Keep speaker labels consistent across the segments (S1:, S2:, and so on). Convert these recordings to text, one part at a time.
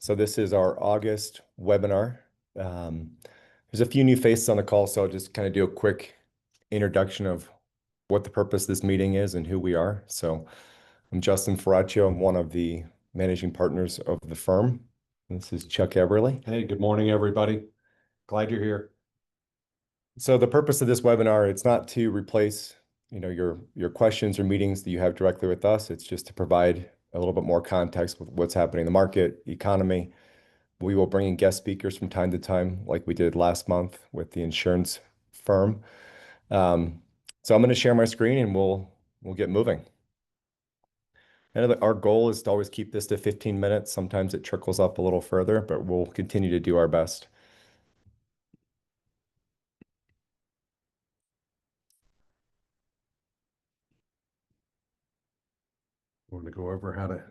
S1: So this is our August webinar. Um, there's a few new faces on the call, so I'll just kind of do a quick introduction of what the purpose of this meeting is and who we are. So I'm Justin Ferraccio. I'm one of the managing partners of the firm. This is Chuck Eberly.
S2: Hey, good morning, everybody. Glad you're here.
S1: So the purpose of this webinar, it's not to replace, your questions or meetings that you have directly with us. It's just to provide a little bit more context with what's happening in the market, economy. We will bring in guest speakers from time to time, like we did last month with the insurance firm. So I'm going to share my screen and we'll get moving. And our goal is to always keep this to 15 minutes. Sometimes it trickles up a little further, but we'll continue to do our best.
S2: Want to go over how to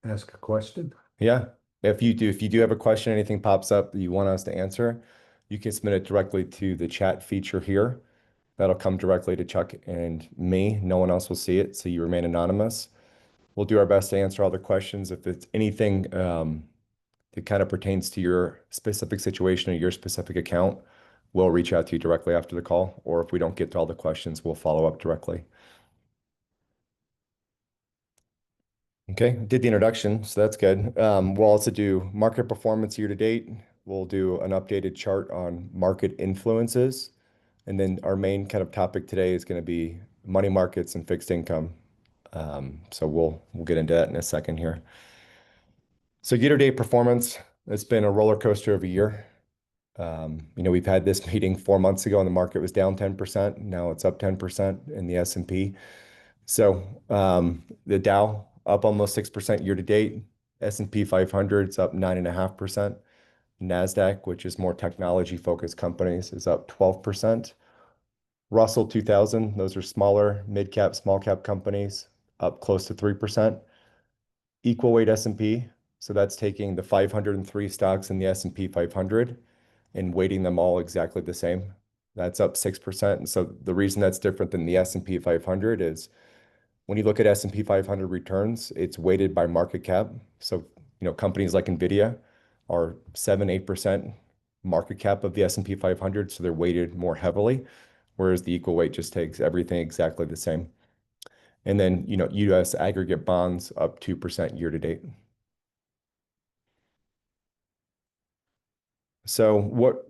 S2: ask a question?
S1: Yeah. If you do have a question, anything pops up that you want us to answer, you can submit it directly to the chat feature here. That'll come directly to Chuck and me. No one else will see it, so you remain anonymous. We'll do our best to answer all the questions. If it's anything that kind of pertains to your specific situation or your specific account, we'll reach out to you directly after the call. Or if we don't get to all the questions, we'll follow up directly. Okay, did the introduction, so that's good. We'll also do market performance year to date. We'll do an updated chart on market influences. And then our main kind of topic today is going to be money markets and fixed income. So we'll get into that in a second here. So year-to-date performance, it's been a roller coaster of a year. We've had this meeting 4 months ago and the market was down 10%. Now it's up 10% in the S&P. So the Dow up almost 6% year to date. S&P 500 is up 9.5%. NASDAQ, which is more technology-focused companies, is up 12%. Russell 2000, those are smaller, mid-cap, small-cap companies, up close to 3%. Equal weight S&P, so that's taking the 503 stocks in the S&P 500 and weighting them all exactly the same. That's up 6%. And so the reason that's different than the S&P 500 is when you look at S&P 500 returns, it's weighted by market cap. So, companies like NVIDIA are 7-8% market cap of the S&P 500, so they're weighted more heavily, whereas the equal weight just takes everything exactly the same. And then, US aggregate bonds up 2% year to date. So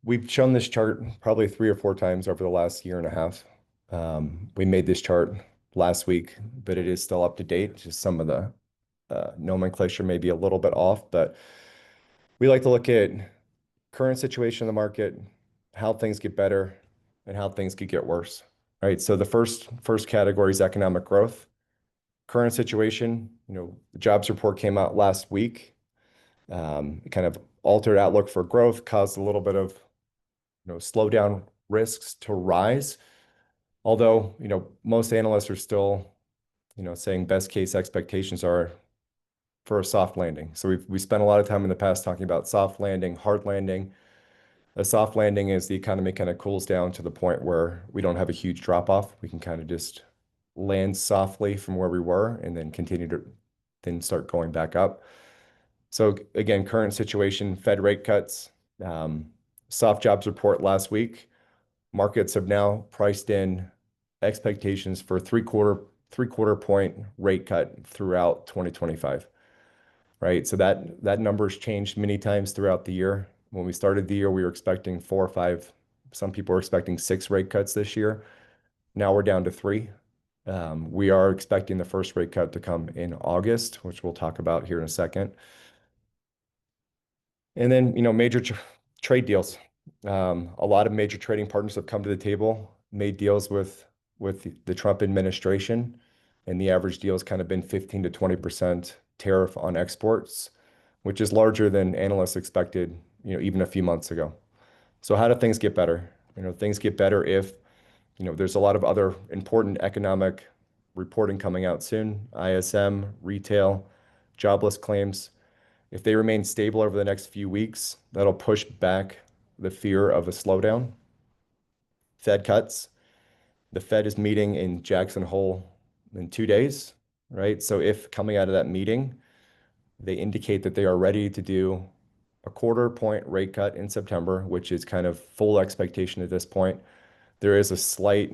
S1: we've shown this chart probably 3 or 4 times over the last year and a half. We made this chart last week, but it is still up to date. Just some of the nomenclature may be a little bit off, but we like to look at current situation in the market, how things get better, and how things could get worse. Right. So the first category is economic growth. Current situation, the jobs report came out last week. It kind of altered outlook for growth, caused a little bit of slowdown risks to rise. Although, most analysts are still, saying best case expectations are for a soft landing. So we spent a lot of time in the past talking about soft landing, hard landing. A soft landing is the economy kind of cools down to the point where we don't have a huge drop off. We can kind of just land softly from where we were and then continue to then start going back up. So again, current situation, Fed rate cuts, soft jobs report last week. Markets have now priced in expectations for three quarter point rate cut throughout 2025. Right. So that number's changed many times throughout the year. When we started the year, we were expecting 4 or 5. Some people were expecting 6 rate cuts this year. Now we're down to 3. We are expecting the first rate cut to come in August, which we'll talk about here in a second. And then, major trade deals. A lot of major trading partners have come to the table, made deals with the Trump administration, and the average deal has kind of been 15 to 20% tariff on exports, which is larger than analysts expected, even a few months ago. So how do things get better? Things get better if, there's a lot of other important economic reporting coming out soon, ISM, retail, jobless claims. If they remain stable over the next few weeks, that'll push back the fear of a slowdown. Fed cuts. The Fed is meeting in Jackson Hole in 2 days, right? So if coming out of that meeting, They indicate that they are ready to do a 1/4 point rate cut in September, which is kind of full expectation at this point. There is a slight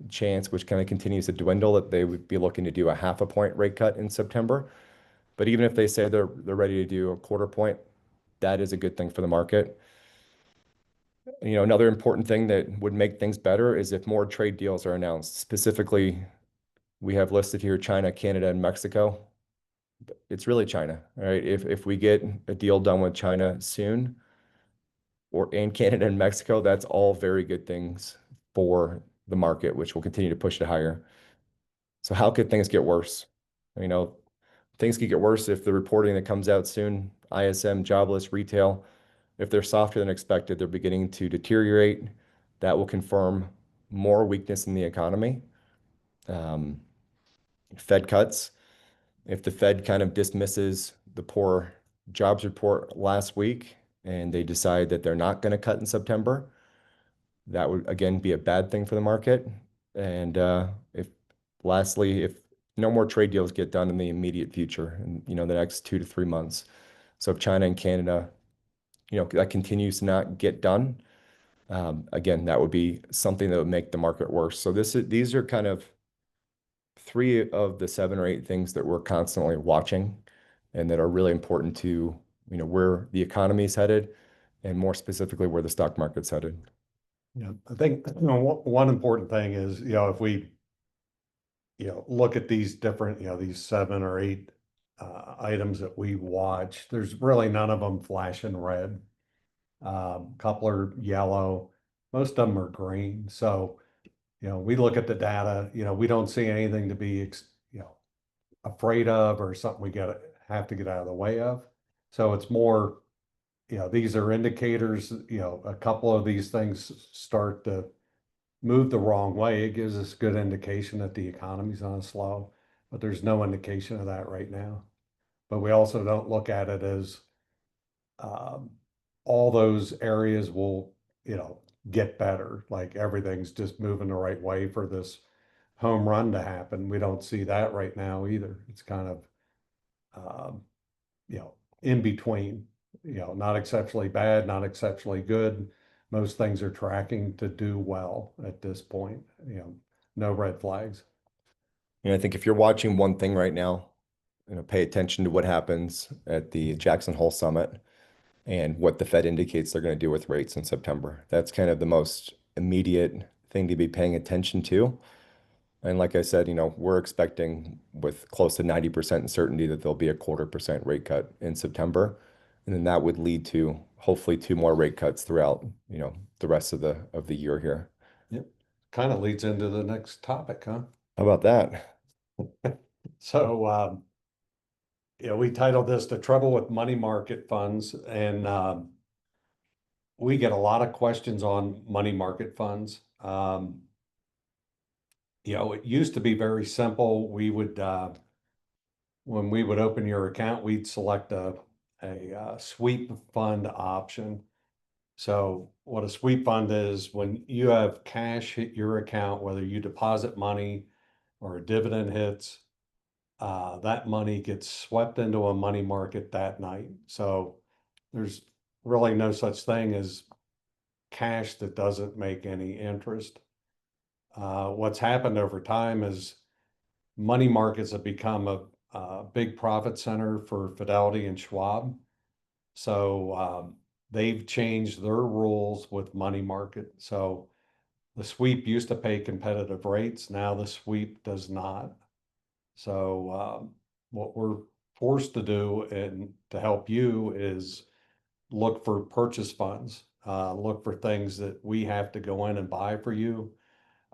S1: chance, which kind of continues to dwindle, that they would be looking to do a 1/2 point rate cut in September. But even if they say they're ready to do a 1/4 point, that is a good thing for the market. Another important thing that would make things better is if more trade deals are announced. Specifically, we have listed here China, Canada, and Mexico. It's really China, right? If we get a deal done with China soon, or and Canada and Mexico, that's all very good things for the market, which will continue to push it higher. So how could things get worse? You know, Things could get worse if the reporting that comes out soon, ISM, jobless, retail, if they're softer than expected, they're beginning to deteriorate. That will confirm more weakness in the economy. Um, Fed cuts. If the Fed kind of dismisses the poor jobs report last week and they decide that they're not going to cut in September, that would again be a bad thing for the market. And if lastly, if no more trade deals get done in the immediate future, in the next 2 to 3 months. So if China and Canada, that continues to not get done, again, that would be something that would make the market worse. So these are kind of three of the 7 or 8 things that we're constantly watching and that are really important to, where the economy is headed and more specifically where the stock market's headed.
S2: Yeah, I think, one important thing is, if we, look at these different, these 7 or 8 items that we watch, there's really none of them flashing red. Couple are yellow, most of them are green. So, we look at the data, we don't see anything to be, afraid of or something we have to get out of the way of. So it's more, these are indicators, a couple of these things start to move the wrong way. It gives us good indication that the economy's on a slow, but there's no indication of that right now. But we also don't look at it as um, all those areas will, get better. Like everything's just moving the right way for this home run to happen. We don't see that right now either. It's kind of, um, in between, not exceptionally bad, not exceptionally good. Most things are tracking to do well at this point, no red flags.
S1: I think if you're watching one thing right now, pay attention to what happens at the Jackson Hole Summit and what the Fed indicates they're going to do with rates in September. That's kind of the most immediate thing to be paying attention to. And like I said, we're expecting with close to 90% certainty that there'll be a 1/4% rate cut in September. And then that would lead to hopefully 2 more rate cuts throughout, the rest of the year here.
S2: Yep. Kind of leads into the next topic, huh?
S1: How about that?
S2: So, we titled this The Trouble with Money Market Funds, and we get a lot of questions on money market funds. It used to be very simple. We would, when we would open your account, we'd select a sweep fund option. So what a sweep fund is, when you have cash hit your account, whether you deposit money or a dividend hits, that money gets swept into a money market that night. So there's really no such thing as cash that doesn't make any interest. What's happened over time is money markets have become a big profit center for Fidelity and Schwab. So they've changed their rules with money market. So the sweep used to pay competitive rates. Now the sweep does not. So what we're forced to do and to help you is look for purchase funds, look for things that we have to go in and buy for you.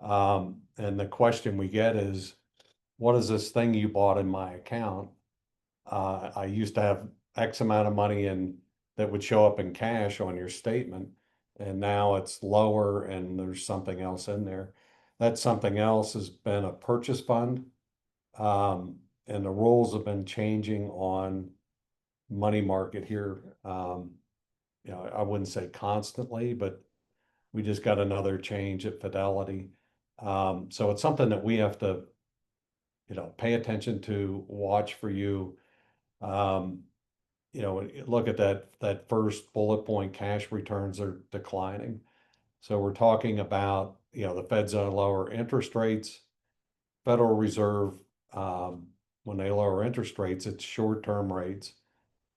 S2: And the question we get is, what is this thing you bought in my account? I used to have X amount of money in that would show up in cash on your statement, and now it's lower and there's something else in there. That something else has been a purchase fund. And the rules have been changing on money market here. I wouldn't say constantly, but we just got another change at Fidelity. So it's something that we have to, pay attention to, watch for you. Um, look at that first bullet point, cash returns are declining. So we're talking about, the Fed's gonna lower interest rates, Federal Reserve, um, when they lower interest rates, it's short-term rates.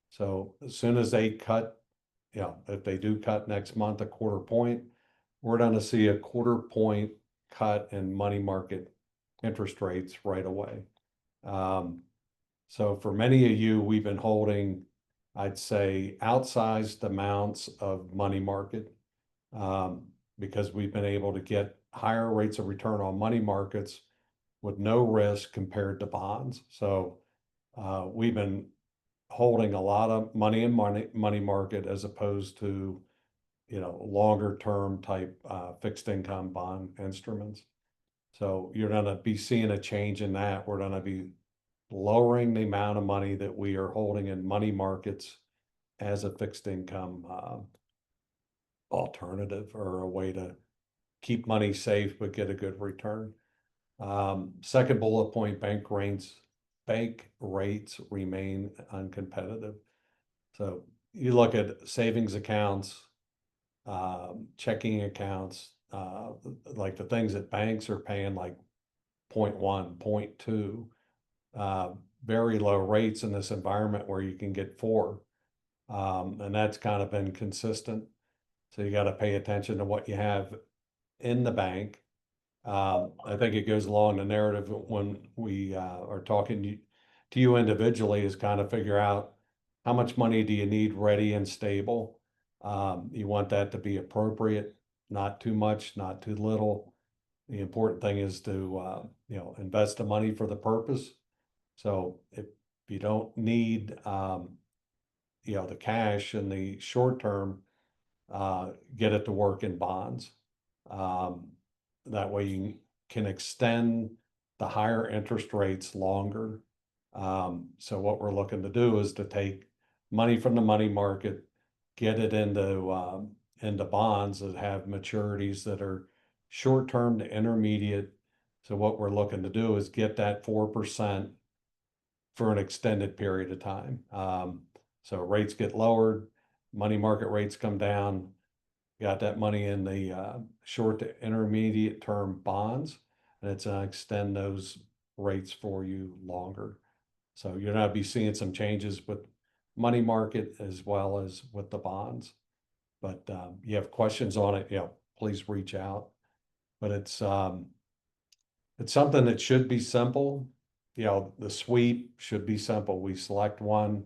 S2: So as soon as they cut, if they do cut next month a quarter point, we're gonna see a quarter point cut in money market interest rates right away. Um, so for many of you, we've been holding, I'd say, outsized amounts of money market, because we've been able to get higher rates of return on money markets with no risk compared to bonds. So we've been holding a lot of money in money market as opposed to, longer term type fixed income bond instruments. So you're going to be seeing a change in that. We're going to be lowering the amount of money that we are holding in money markets as a fixed income alternative, or a way to keep money safe but get a good return. Second bullet point, bank rates remain uncompetitive. So you look at savings accounts, checking accounts, like the things that banks are paying, like 0.1, 0.2, uh, very low rates in this environment where you can get 4. And that's kind of been consistent. So you got to pay attention to what you have in the bank. I think it goes along the narrative when we are talking to you individually, is kind of figure out how much money do you need ready and stable. You want that to be appropriate, not too much, not too little. The important thing is to invest the money for the purpose. So if you don't need the cash in the short term, get it to work in bonds. Um, that way you can extend the higher interest rates longer. So what we're looking to do is to take money from the money market, get it into bonds that have maturities that are short term to intermediate. So what we're looking to do is get that 4% for an extended period of time. So rates get lowered, money market rates come down, got that money in the short to intermediate term bonds, and it's going to extend those rates for you longer. So you're going to be seeing some changes with money market as well as with the bonds. But you have questions on it, please reach out. But it's something that should be simple. The sweep should be simple. We select one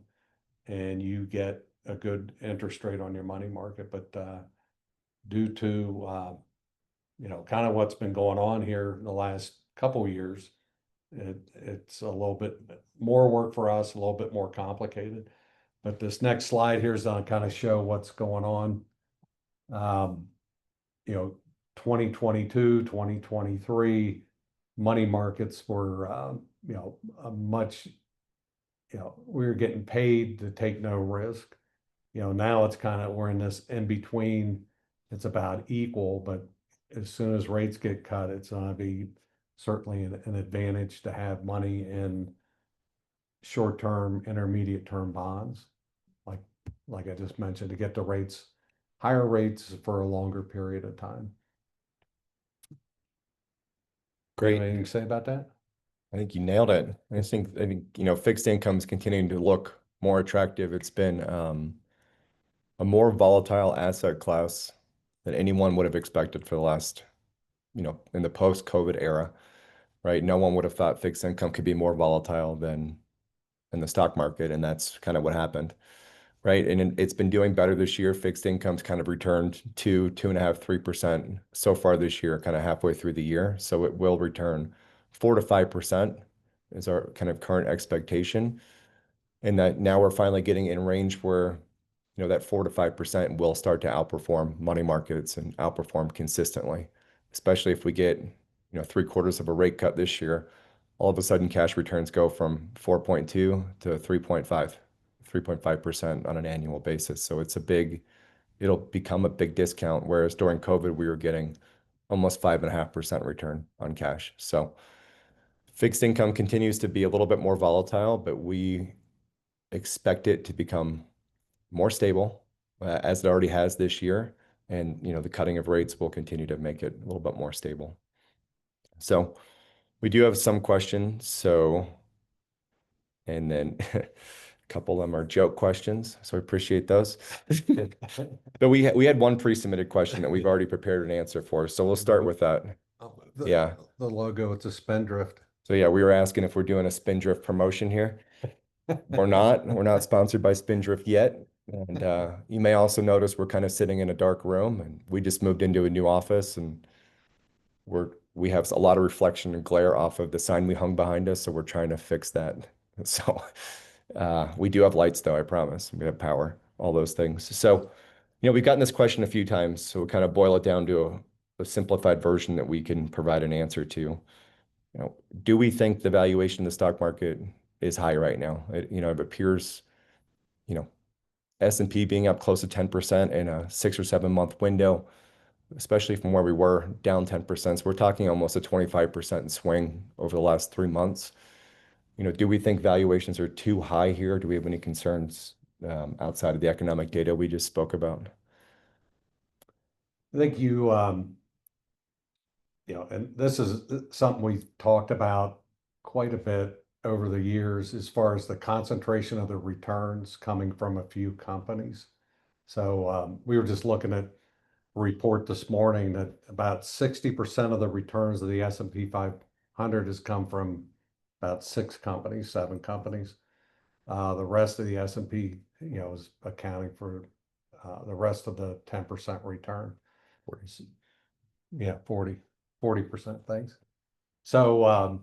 S2: and you get a good interest rate on your money market. But due to kind of what's been going on here in the last couple of years, it's a little bit more work for us, a little bit more complicated. But this next slide here is going to kind of show what's going on. You know, 2022, 2023 money markets were, a much, we were getting paid to take no risk. Now it's kind of, we're in this in between, it's about equal, but as soon as rates get cut, it's going to be certainly an advantage to have money in short-term, intermediate-term bonds, like like I just mentioned, to get the rates, higher rates for a longer period of time. Do you have
S1: Great.
S2: anything to say about that?
S1: I think you nailed it. I think, fixed income is continuing to look more attractive. It's been a more volatile asset class than anyone would have expected for the last, in the post-COVID era, right? No one would have thought fixed income could be more volatile than in the stock market, and that's kind of what happened, right? And it's been doing better this year. Fixed income's kind of returned to 2.5, 3% so far this year, kind of halfway through the year. So it will return 4 to 5% is our kind of current expectation. And that now we're finally getting in range where, that 4 to 5% will start to outperform money markets and outperform consistently, especially if we get, 3/4 of a rate cut this year. All of a sudden, cash returns go from 4.2 to 3.5% on an annual basis. So it'll become a big discount. Whereas during COVID, we were getting almost 5.5% return on cash. So fixed income continues to be a little bit more volatile, but we expect it to become more stable as it already has this year. And, the cutting of rates will continue to make it a little bit more stable. So we do have some questions. And then a couple of them are joke questions. So I appreciate those. But we had one pre-submitted question that we've already prepared an answer for. So we'll start with that. Yeah.
S2: The logo, it's a spindrift.
S1: So yeah, we were asking if we're doing a Spindrift promotion here. We're not. We're not sponsored by Spindrift yet. And you may also notice we're kind of sitting in a dark room, and we just moved into a new office, and we have a lot of reflection and glare off of the sign we hung behind us, so we're trying to fix that. So we do have lights, though, I promise. We have power, all those things. So, we've gotten this question a few times, so we kind of boil it down to a simplified version that we can provide an answer to. Do we think the valuation of the stock market is high right now? It appears, you know, S&P being up close to 10% in a 6 or 7 month window, especially from where we were down 10%. So we're talking almost a 25% swing over the last 3 months. Do we think valuations are too high here? Do we have any concerns outside of the economic data we just spoke about?
S2: I think and this is something we've talked about quite a bit over the years as far as the concentration of the returns coming from a few companies. So we were just looking at a report this morning that about 60% of the returns of the S&P 500 has come from about 6 companies, 7 companies. The rest of the S&P, is accounting for the rest of the 10% return. Yeah, 40%, thanks. So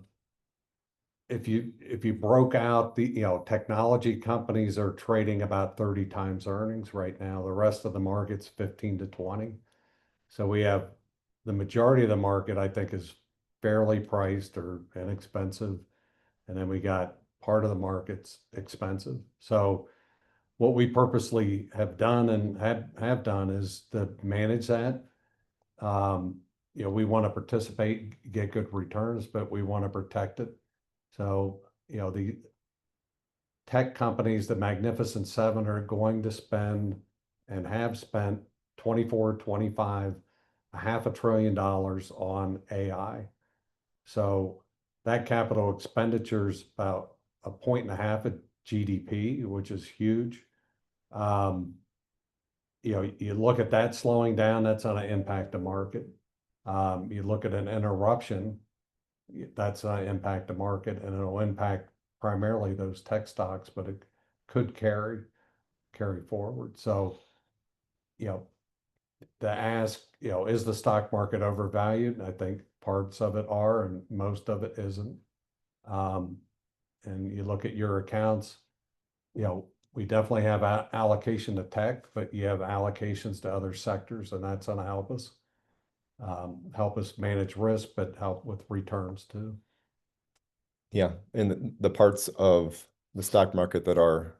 S2: if you broke out the, technology companies are trading about 30 times earnings right now. The rest of the market's 15 to 20. So we have the majority of the market, I think, is fairly priced or inexpensive. And then we got part of the market's expensive. So what we purposely have done and have done is to manage that. We want to participate, get good returns, but we want to protect it. So, the tech companies, the Magnificent Seven, are going to spend and have spent 24, 25, $500 billion on AI. So that capital expenditure is about 1.5 of GDP, which is huge. You look at that slowing down, that's going to impact the market. You look at an interruption, that's going to impact the market, and it'll impact primarily those tech stocks, but it could carry forward. So, to ask, is the stock market overvalued? I think parts of it are, and most of it isn't. And you look at your accounts, we definitely have allocation to tech, but you have allocations to other sectors, and that's going to help us manage risk, but help with returns too.
S1: Yeah, and the parts of the stock market that are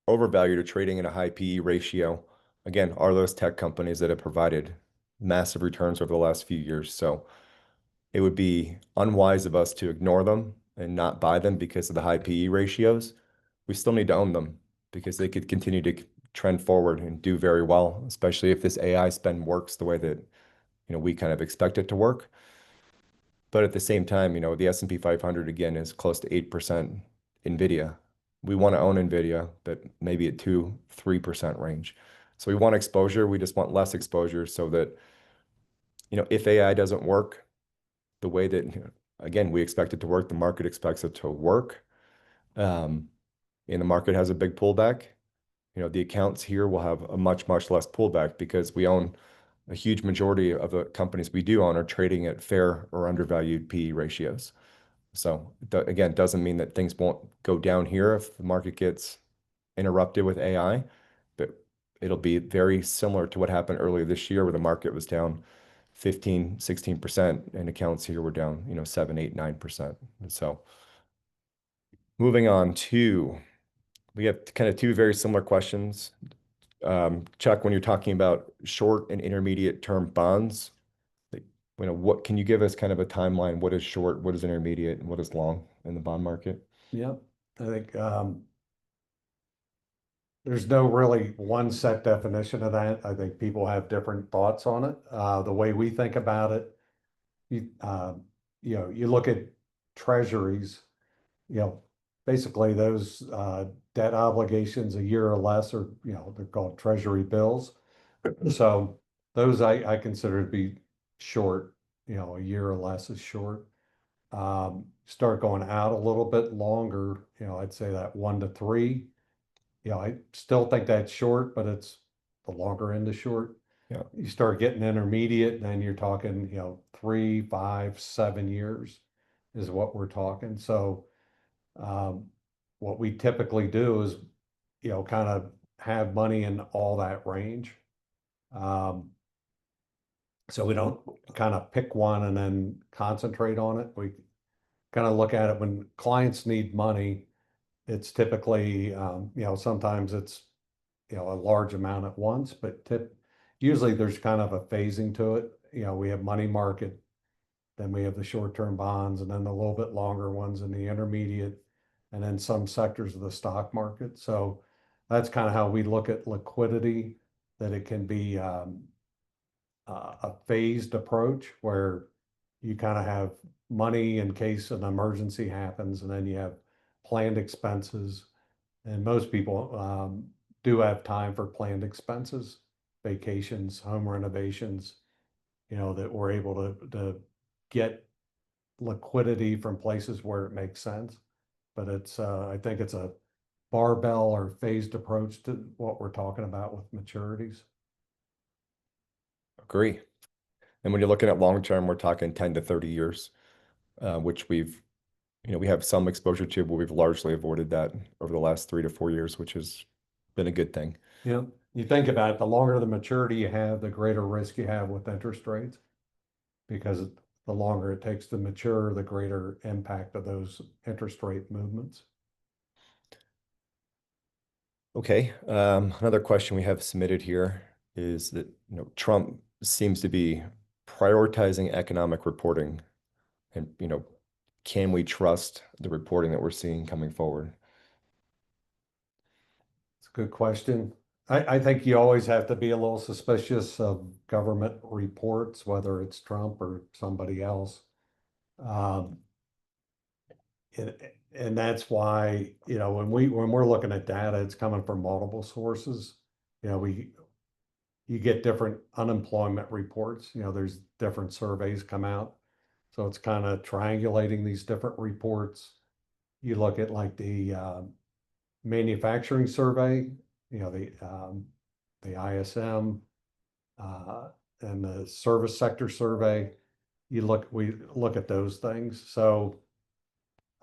S1: overvalued or trading in a high PE ratio, again, are those tech companies that have provided massive returns over the last few years. So it would be unwise of us to ignore them and not buy them because of the high PE ratios. We still need to own them because they could continue to trend forward and do very well, especially if this AI spend works the way that we kind of expect it to work. But at the same time, the S&P 500 again is close to 8% NVIDIA. We want to own NVIDIA, but maybe at 2-3% range. So we want exposure. We just want less exposure so that, if AI doesn't work the way that, again, we expect it to work, the market expects it to work, and the market has a big pullback, the accounts here will have a much, much less pullback because we own a huge majority of the companies we do own are trading at fair or undervalued PE ratios. So again, it doesn't mean that things won't go down here if the market gets interrupted with AI, but it'll be very similar to what happened earlier this year where the market was down 15, 16% and accounts here were down, 7, 8, 9%. And so moving on to, we have kind of two very similar questions. Chuck, when you're talking about short and intermediate term bonds, what can you give us kind of a timeline? What is short, what is intermediate, and what is long in the bond market?
S2: Yeah, I think there's no really one set definition of that. I think people have different thoughts on it. The way we think about it, you, you look at treasuries, you know, basically those debt obligations a year or less, or, they're called treasury bills. So those I consider to be short, a year or less is short. Start going out a little bit longer, I'd say that 1 to 3. I still think that's short, but it's the longer end of short.
S1: Yeah,
S2: You start getting intermediate, then you're talking, 3, 5, 7 years is what we're talking. So um, what we typically do is, kind of have money in all that range. Um, so we don't kind of pick one and then concentrate on it. We kind of look at it when clients need money. It's typically, sometimes it's, a large amount at once, but usually there's kind of a phasing to it. We have money market, then we have the short-term bonds, and then the little bit longer ones in the intermediate, and then some sectors of the stock market. So that's kind of how we look at liquidity, that it can be a phased approach where you kind of have money in case an emergency happens, and then you have planned expenses. And most people do have time for planned expenses, vacations, home renovations, that we're able to get liquidity from places where it makes sense. But I think it's a barbell or phased approach to what we're talking about with maturities.
S1: agree. And when you're looking at long term, we're talking 10 to 30 years, which we have some exposure to, but we've largely avoided that over the last 3 to 4 years, which has been a good thing.
S2: Yeah. You think about it, the longer the maturity you have, the greater risk you have with interest rates, because the longer it takes to mature, the greater impact of those interest rate movements.
S1: Okay. Another question we have submitted here is that, Trump seems to be prioritizing economic reporting and, can we trust the reporting that we're seeing coming forward?
S2: It's a good question. I think you always have to be a little suspicious of government reports, whether it's Trump or somebody else. Um, and, and that's why, when we're looking at data, it's coming from multiple sources. You get different unemployment reports, there's different surveys come out. So it's kind of triangulating these different reports. You look at like the manufacturing survey, the ISM, uh, and the service sector survey. We look at those things. So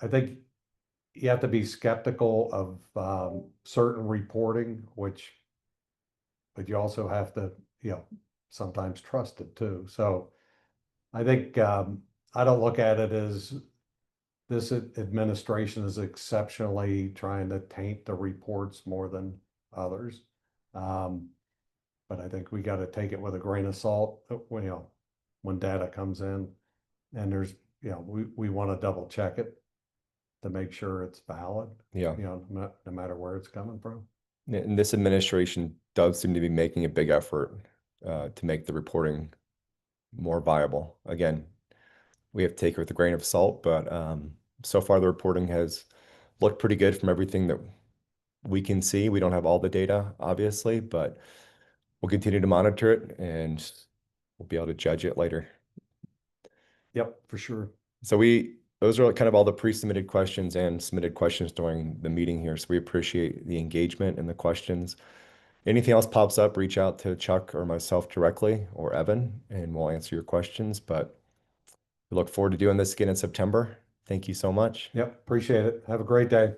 S2: I think you have to be skeptical of certain reporting, but you also have to, sometimes trust it too. So I think I don't look at it as this administration is exceptionally trying to taint the reports more than others. Um, but I think we got to take it with a grain of salt, when data comes in, and we want to double check it to make sure it's valid,
S1: Yeah.
S2: no matter where it's coming from.
S1: And this administration does seem to be making a big effort to make the reporting more viable. Again, we have to take it with a grain of salt, but so far the reporting has looked pretty good from everything that we can see. We don't have all the data, obviously, but we'll continue to monitor it and we'll be able to judge it later.
S2: Yep, for sure.
S1: So those are kind of all the pre-submitted questions and submitted questions during the meeting here. So we appreciate the engagement and the questions. Anything else pops up, reach out to Chuck or myself directly or Evan, and we'll answer your questions. But we look forward to doing this again in September. Thank you so much.
S2: Yep, appreciate it. Have a great day.